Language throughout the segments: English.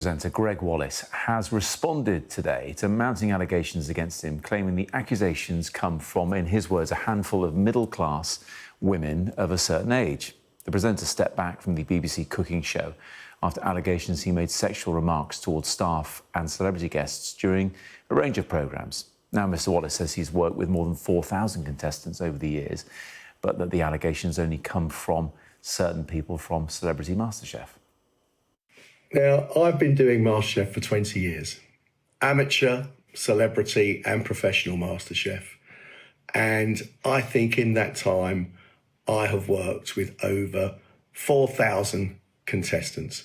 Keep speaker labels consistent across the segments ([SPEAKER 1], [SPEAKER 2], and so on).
[SPEAKER 1] Presenter Gregg Wallace has responded today to mounting allegations against him, claiming the accusations come from, in his words, a handful of middle-class women of a certain age. The presenter stepped back from the BBC cooking show after allegations he made sexual remarks towards staff and celebrity guests during a range of programmes. Now, Mr Wallace says he's worked with more than 4,000 contestants over the years, but that the allegations only come from certain people from Celebrity MasterChef.
[SPEAKER 2] Now, I've been doing MasterChef for 20 years. Amateur, celebrity and professional MasterChef. And I think in that time, I have worked with over 4,000 contestants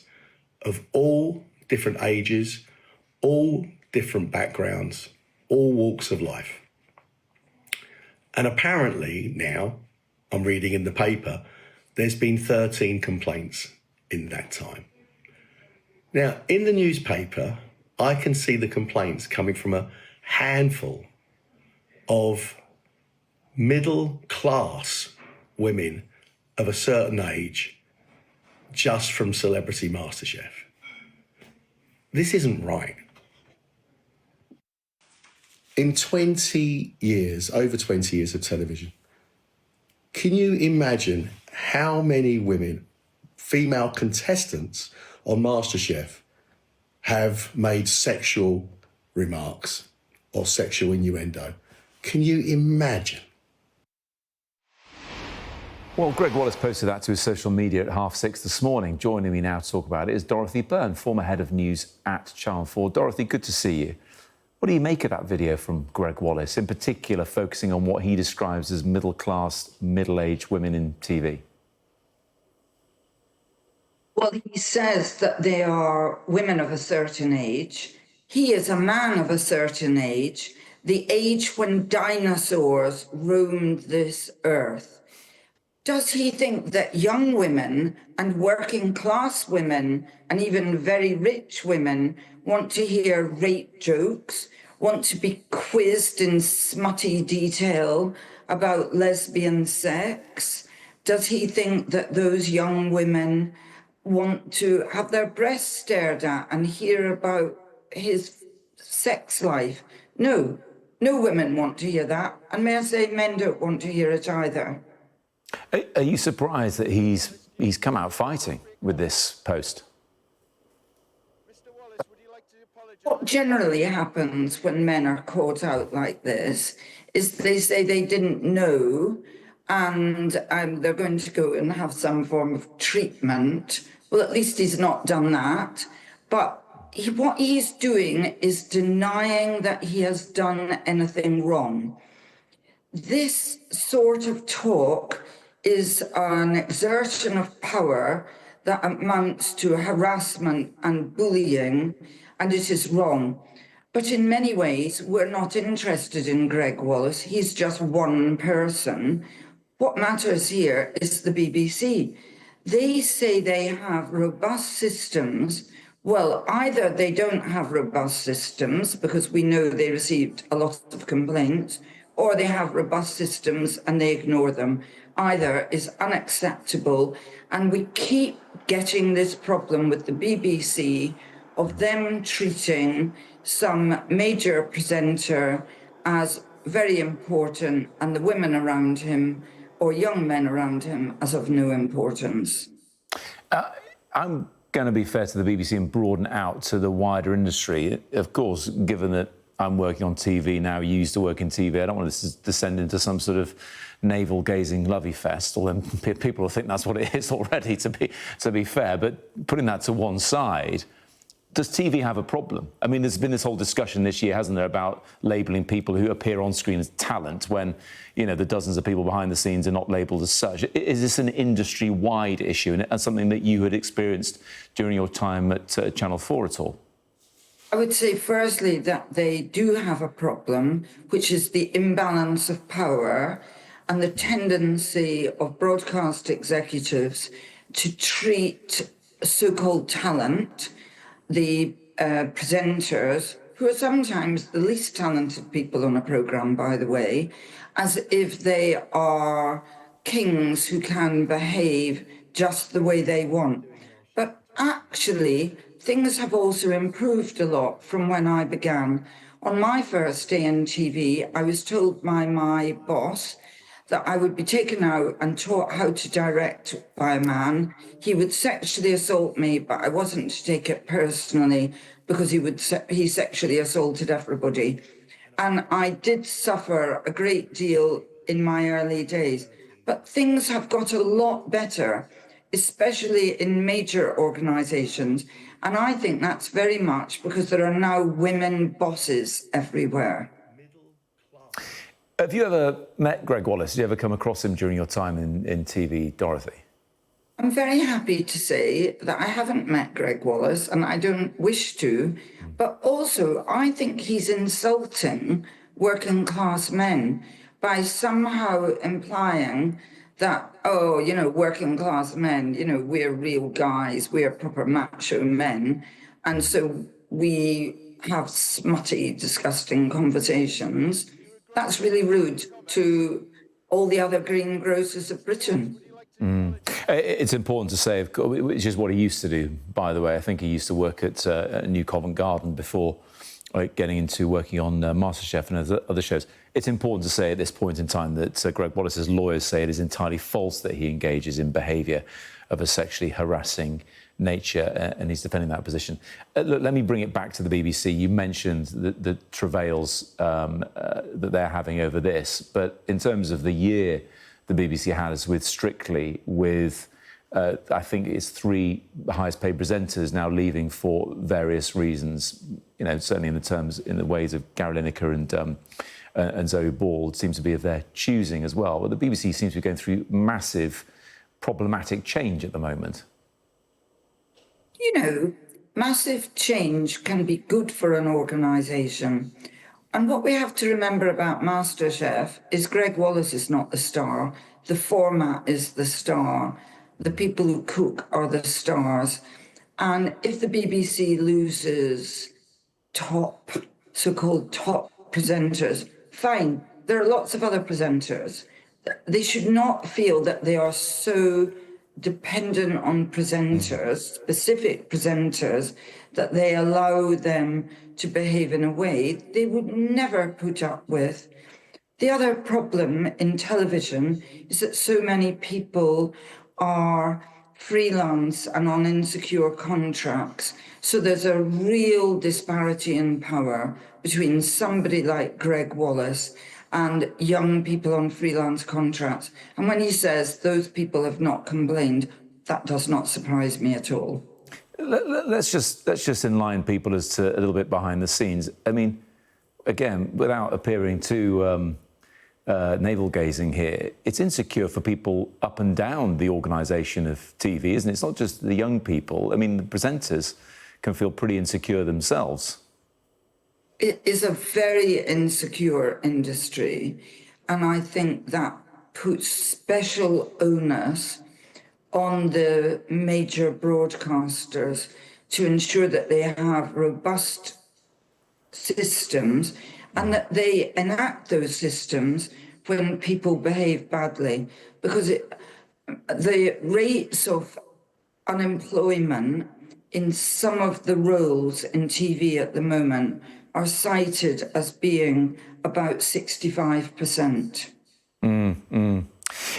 [SPEAKER 2] of all different ages, all different backgrounds, all walks of life. And apparently now, I'm reading in the paper, there's been 13 complaints in that time. Now, in the newspaper, I can see the complaints coming from a handful of middle-class women of a certain age just from Celebrity MasterChef. This isn't right. In 20 years, over 20 years of television, can you imagine how many women, female contestants on MasterChef, have made sexual remarks or sexual innuendo? Can you imagine?
[SPEAKER 1] Well, Gregg Wallace posted that to his social media at 6:30 this morning. Joining me now to talk about it is Dorothy Byrne, former head of news at Channel 4. Dorothy, good to see you. What do you make of that video from Gregg Wallace, in particular focusing on what he describes as middle-class, middle-aged women in TV?
[SPEAKER 3] Well, he says that they are women of a certain age. He is a man of a certain age, the age when dinosaurs roamed this earth. Does he think that young women and working class women and even very rich women want to hear rape jokes, want to be quizzed in smutty detail about lesbian sex? Does he think that those young women want to have their breasts stared at and hear about his sex life? No women want to hear that. And may I say, men don't want to hear it either.
[SPEAKER 1] Are you surprised that he's come out fighting with this post?
[SPEAKER 3] What generally happens when men are caught out like this is they say they didn't know and they're going to go and have some form of treatment. Well, at least he's not done that. But what he's doing is denying that he has done anything wrong. This sort of talk is an exertion of power that amounts to harassment and bullying, and it is wrong. But in many ways, we're not interested in Gregg Wallace. He's just one person. What matters here is the BBC. They say they have robust systems. Well, either they don't have robust systems because we know they received a lot of complaints, or they have robust systems and they ignore them. Either is unacceptable. And we keep getting this problem with the BBC of them treating some major presenter as very important and the women around him or young men around him as of no importance.
[SPEAKER 1] I'm going to be fair to the BBC and broaden out to the wider industry. Of course, given that I'm working on TV now, you used to work in TV, I don't want to descend into some sort of navel-gazing lovey fest, although people will think that's what it is already, to be fair. But putting that to one side, does TV have a problem? I mean, there's been this whole discussion this year, hasn't there, about labelling people who appear on screen as talent when, you know, the dozens of people behind the scenes are not labelled as such. Is this an industry-wide issue and something that you had experienced during your time at Channel 4 at all?
[SPEAKER 3] I would say, firstly, that they do have a problem, which is the imbalance of power and the tendency of broadcast executives to treat so-called talent, the presenters, who are sometimes the least talented people on a programme, by the way, as if they are kings who can behave just the way they want. But actually, things have also improved a lot from when I began. On my first day in TV, I was told by my boss that I would be taken out and taught how to direct by a man. He would sexually assault me, but I wasn't to take it personally because he sexually assaulted everybody. And I did suffer a great deal in my early days. But things have got a lot better, especially in major organisations. And I think that's very much because there are now women bosses everywhere.
[SPEAKER 1] Have you ever met Gregg Wallace? Did you ever come across him during your time in TV, Dorothy?
[SPEAKER 3] I'm very happy to say that I haven't met Gregg Wallace and I don't wish to, but also I think he's insulting working class men by somehow implying that, oh, you know, working class men, you know, we're real guys, we're proper macho men. And so we have smutty, disgusting conversations. That's really rude to all the other greengrocers of Britain.
[SPEAKER 1] It's important to say, which is what he used to do, by the way. I think he used to work at New Covent Garden before getting into working on MasterChef and other shows. It's important to say at this point in time that Gregg Wallace's lawyers say it is entirely false that he engages in behaviour of a sexually harassing nature, and he's defending that position. Look, let me bring it back to the BBC. You mentioned the travails that they're having over this, but in terms of the year the BBC has with Strictly, with I think it's 3 highest paid presenters now leaving for various reasons, you know, certainly in the ways of Gary Lineker and Zoe Ball seems to be of their choosing as well. But the BBC seems to be going through massive problematic change at the moment.
[SPEAKER 3] You know, massive change can be good for an organisation. And what we have to remember about MasterChef is Gregg Wallace is not the star. The format is the star. The people who cook are the stars. And if the BBC loses so-called top presenters, fine. There are lots of other presenters. They should not feel that they are so dependent on presenters, specific presenters, that they allow them to behave in a way they would never put up with. The other problem in television is that so many people are freelance and on insecure contracts. So there's a real disparity in power between somebody like Gregg Wallace and young people on freelance contracts. And when he says those people have not complained, that does not surprise me at all.
[SPEAKER 1] Let's just enlighten people as to a little bit behind the scenes. I mean, again, without appearing too navel-gazing here, it's insecure for people up and down the organisation of TV, isn't it? It's not just the young people. I mean, the presenters can feel pretty insecure themselves.
[SPEAKER 3] It is a very insecure industry, and I think that puts special onus on the major broadcasters to ensure that they have robust systems and that they enact those systems when people behave badly, because the rates of unemployment in some of the roles in TV at the moment are cited as being about 65%.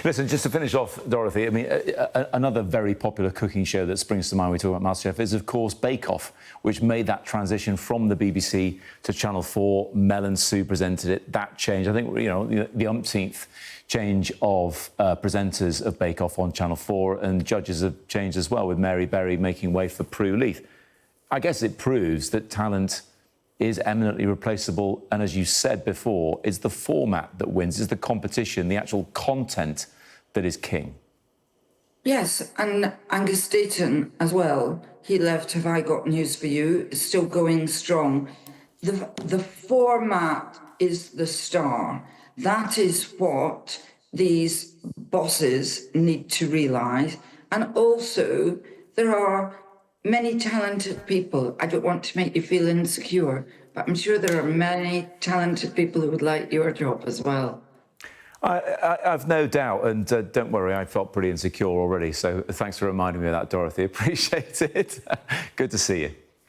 [SPEAKER 1] Listen, just to finish off, Dorothy, I mean, another very popular cooking show that springs to mind when we talk about MasterChef is, of course, Bake Off, which made that transition from the BBC to Channel 4. Mel and Sue presented it. That changed. I think, you know, the umpteenth change of presenters of Bake Off on Channel 4, and judges have changed as well, with Mary Berry making way for Prue Leith. I guess it proves that talent is eminently replaceable, and as you said before, it's the format that wins, it's the competition, the actual content that is king.
[SPEAKER 3] Yes, and Angus Dayton as well. He left Have I Got News for You, is still going strong. The format is the star. That is what these bosses need to realise. And also, there are many talented people. I don't want to make you feel insecure, but I'm sure there are many talented people who would like your job as well.
[SPEAKER 1] I've no doubt, and don't worry, I felt pretty insecure already. So thanks for reminding me of that, Dorothy. Appreciate it. Good to see you.